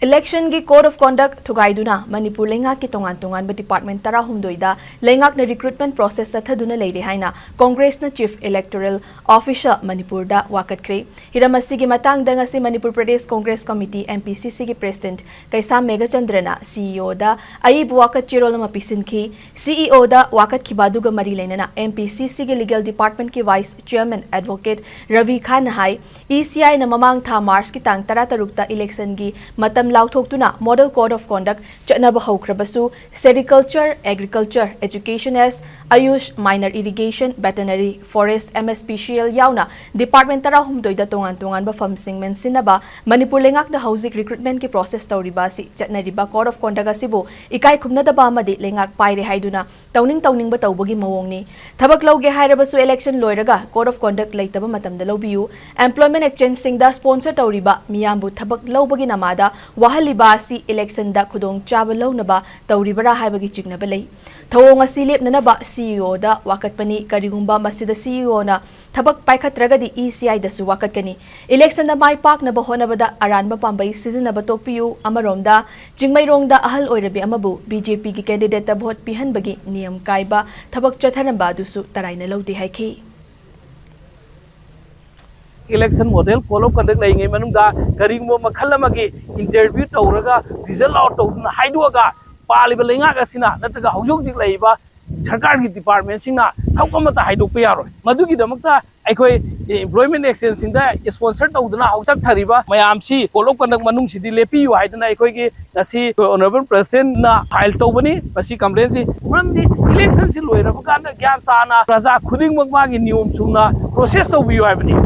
Election gi Code of Conduct thugaiduna Manipur leingakki tonganba Department tara humdoida leingakna recruitment process chathaduna leire haina Congress na Chief Electoral Officer Manipur da wakatkhre hiramasi gi matang da ngasi Manipur Pradesh Congress Committee MPCC gi President Kaisa Megachandrana CEO da aibu wakat chirol ma pisinki CEO da wakat khibaduga mari leinana MPCC gi Legal Department ki Vice Chairman Advocate Ravi Khan hai ECI na mamang tha Mars ki tang tara tarukta election gi matam Lautoktuna Model Code of Conduct Chatnaba Hokrabasu Sericulture, Agriculture, Education as Ayush, Minor Irrigation, Veterinary, Forest, MSPCL Yauna Department tara humdoida tonganba famsing mensinaba Manipur leingakna housing recruitment ki process tawriba si chatnariba Code of Conduct asibu ikai khumnadaba amadi leingak paire haiduna tawning ba tawbagi mawongni thabak lawge hairabasu election loiraga Code of Conduct leitaba matamda lawbiu employment exchange singda sponsor tawriba miyambu thabak lawbagi namada wahaliba si election da khudong chaba lawnaba tawribara haibagi chignaba lei thawong asi lepnanaba CEO da wakatpani karigumba masida CEO na thabak paikhatragadi ECI da su wakatkani election da mai pak na bahonabada aranba pambai sizinaba tokpiu amaromda jingmairongda ahal oirabi amabu BJP gi candidate da vote pihanbagi niyam kaiba thabak chatharamba dusu taraina lawdi haiki election model follow conduct lai ngai manungda garingmo makhalamagi interview tawraga result out tawduna haiduaga paliba leingak asina nataga hojokjik laiba sarkar gi department singna thawkamata haidokpa yaroi madugi damakta aikoi employment exchange singda sponsor tawduna hausak thariba mayamsi follow conduct manung sidi lepiyu haiduna aikoi gi nasi honorable president na file tawbani masi complaint si mandi election si loiraba kanda gyan tana raja khuding magma gi niyom sumna process tawbiyu haibani